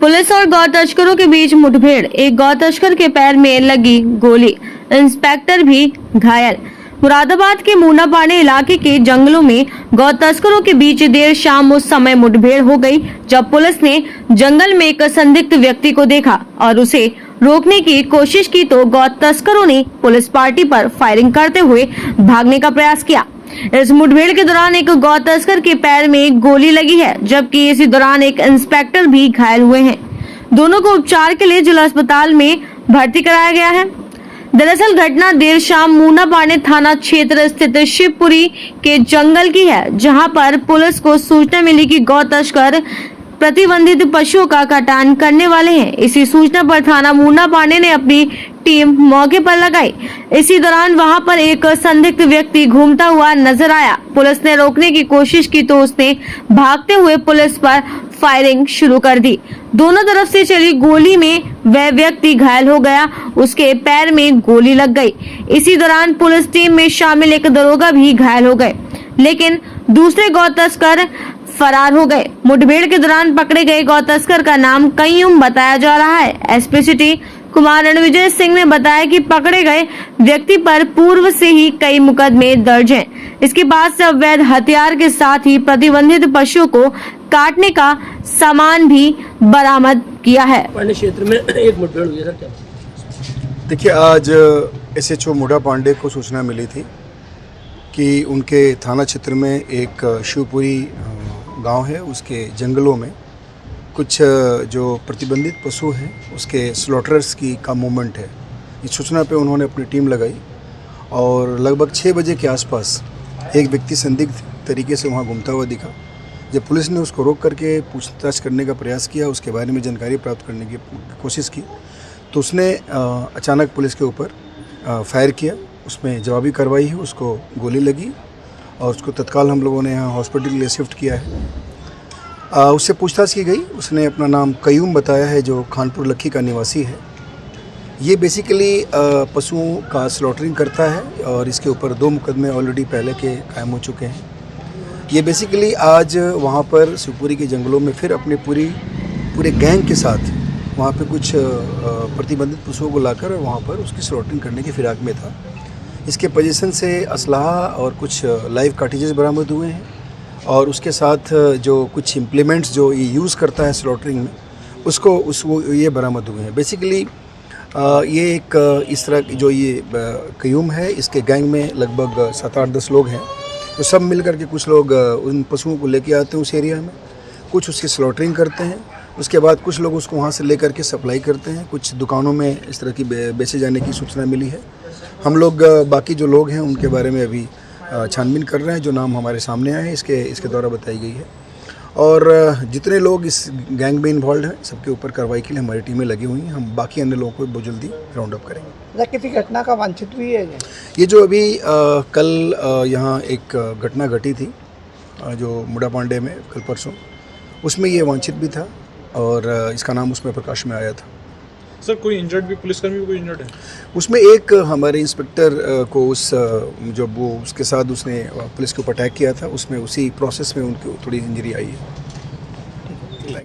Police और गौ तस्करों के बीच मुठभेड़, एक गौ तस्कर के पैर में लगी गोली, इंस्पेक्टर भी घायल। मुरादाबाद के मूनापाड़े इलाके के जंगलों में गौ तस्करों के बीच देर शाम उस समय मुठभेड़ हो गई जब पुलिस ने जंगल में एक संदिग्ध व्यक्ति को देखा और उसे रोकने की कोशिश की तो गौ तस्करों ने पुलिस पार्टी पर फायरिंग करते हुए भागने का प्रयास किया। इस मुठभेड़ के दौरान एक गौ तस्कर के पैर में गोली लगी है, जबकि इसी दौरान एक इंस्पेक्टर भी घायल हुए हैं। दोनों को उपचार के लिए जिला अस्पताल में भर्ती कराया गया है। दरअसल घटना देर शाम मूनापाड़े थाना क्षेत्र स्थित शिवपुरी के जंगल की है, जहां पर पुलिस को सूचना मिली कि गौ तस्कर प्रतिबंधित पशुओं का कटान करने वाले हैं। इसी सूचना पर थाना मूनापाड़े ने अपनी टीम मौके पर लगाई। इसी दौरान वहां पर एक संदिग्ध व्यक्ति घूमता हुआ नजर आया। पुलिस ने रोकने की कोशिश की तो उसने भागते हुए पुलिस पर फायरिंग शुरू कर दी। दोनों तरफ से चली गोली में वह व्यक्ति घायल हो गया, उसके पैर में गोली लग गई। इसी दौरान पुलिस टीम में शामिल एक दरोगा भी घायल हो गए, लेकिन दूसरे गौ तस्कर फरार हो गए। मुठभेड़ के दौरान पकड़े गए गौ तस्कर का नाम कयूम बताया जा रहा है। एसपी सिटी कुमार रणविजय सिंह ने बताया कि पकड़े गए व्यक्ति पर पूर्व से ही कई मुकदमे दर्ज हैं। इसके बाद से अवैध हथियार के साथ ही प्रतिबंधित पशुओं को काटने का सामान भी बरामद किया है। क्षेत्र में एक मुठभेड़ हुई है सर, क्या? देखिए, आज एसएचओ मूनापाड़े को सूचना मिली थी कि उनके थाना क्षेत्र में एक शिवपुरी गांव है, उसके जंगलों में कुछ जो प्रतिबंधित पशु हैं उसके स्लॉटरर्स का मूवमेंट है। इस सूचना पे उन्होंने अपनी टीम लगाई और लगभग 6 बजे के आसपास एक व्यक्ति संदिग्ध तरीके से वहाँ घूमता हुआ दिखा। जब पुलिस ने उसको रोक करके पूछताछ करने का प्रयास किया, उसके बारे में जानकारी प्राप्त करने की कोशिश की, तो उसने अचानक पुलिस के ऊपर फायर किया। उसमें जवाबी कार्रवाई हुई, उसको गोली लगी और उसको तत्काल हम लोगों ने यहाँ हॉस्पिटल के लिए शिफ्ट किया है। उससे पूछताछ की गई, उसने अपना नाम कयूम बताया है, जो खानपुर लखी का निवासी है। ये बेसिकली पशुओं का स्लॉटरिंग करता है और इसके ऊपर 2 मुकदमे ऑलरेडी पहले के कायम हो चुके हैं। ये बेसिकली आज वहाँ पर शिवपुरी के जंगलों में फिर अपने पूरे गैंग के साथ वहाँ पे कुछ प्रतिबंधित पशुओं को लाकर वहाँ पर उसकी स्लॉटरिंग करने की फिराक में था। इसके पोजीशन से असलाहा और कुछ लाइव कार्टिजेस बरामद हुए हैं और उसके साथ जो कुछ इम्प्लीमेंट्स जो ये यूज़ करता है स्लॉटरिंग में उसको ये बरामद हुए हैं। बेसिकली ये एक इस तरह जो ये कयूम है, इसके गैंग में लगभग 7-8-10 लोग हैं। तो सब मिल कर के कुछ लोग उन पशुओं को लेके आते हैं उस एरिया में, कुछ उसकी स्लॉटरिंग करते हैं, उसके बाद कुछ लोग उसको वहाँ से ले करके सप्लाई करते हैं। कुछ दुकानों में इस तरह की बेचे जाने की सूचना मिली है। हम लोग बाकी जो लोग हैं उनके बारे में अभी छानबीन कर रहे हैं, जो नाम हमारे सामने आए हैं इसके द्वारा बताई गई है। और जितने लोग इस गैंग में इन्वॉल्व हैं सबके ऊपर कार्रवाई के लिए हमारी टीमें लगी हुई हैं। हम बाकी अन्य लोगों को बहुत जल्दी राउंड अप करेंगे। किसी घटना का वांछित भी है ये जो अभी कल यहाँ एक घटना घटी थी जो मूनापाड़े में कल परसों, उसमें ये वांछित भी था और इसका नाम उसमें प्रकाश में आया था। सर, कोई इंजर्ड भी, पुलिसकर्मी भी कोई इंजर्ड है? उसमें एक हमारे इंस्पेक्टर को जब वो उसके साथ उसने पुलिस के ऊपर अटैक किया था, उसमें उसी प्रोसेस में उनको थोड़ी इंजरी आई है।